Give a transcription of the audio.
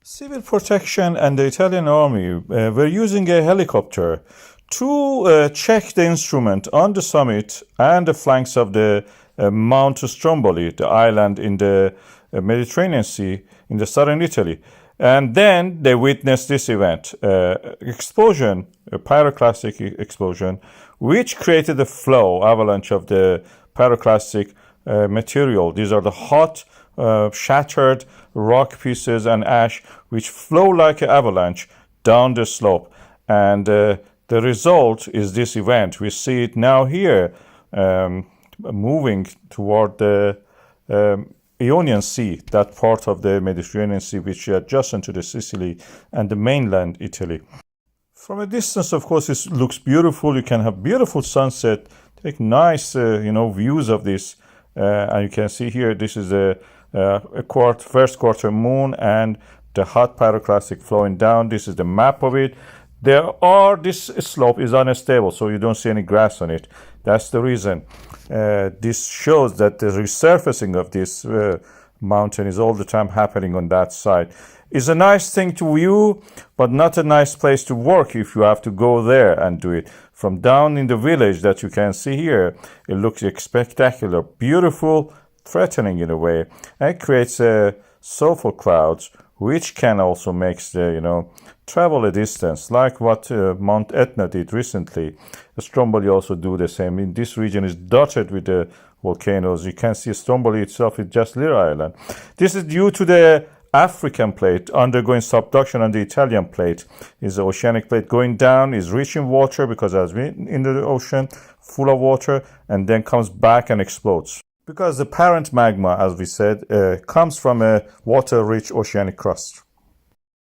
Civil protection and the Italian army were using a helicopter to check the instrument on the summit and the flanks of the Mount Stromboli, the island in the Mediterranean Sea in the southern Italy. And then they witnessed this event, explosion, a pyroclastic explosion, which created a flow, avalanche of the pyroclastic material. These are the hot, shattered rock pieces and ash which flow like an avalanche down the slope. And the result is this event. We see it now here, moving toward the Ionian Sea, that part of the Mediterranean Sea which is adjacent to the Sicily and the mainland Italy. From a distance, of course, it looks beautiful. You can have beautiful sunset, take nice, views of this. And you can see here, this is a first quarter moon and the hot pyroclastic flowing down. This is the map of it. This slope is unstable, so you don't see any grass on it. That's the reason. This shows that the resurfacing of this mountain is all the time happening on that side. It's a nice thing to view, but not a nice place to work if you have to go there and do it. From down in the village that you can see here, it looks spectacular, beautiful, threatening in a way, and it creates sulfur clouds, which can also make the, travel a distance, like what Mount Etna did recently. Stromboli also do the same. In this region is dotted with the volcanoes. You can see Stromboli itself is just little island. This is due to the African plate undergoing subduction on the Italian plate. Is the oceanic plate going down, is rich in water because it has been in the ocean, full of water, and then comes back and explodes. Because the parent magma, as we said, comes from a water-rich oceanic crust.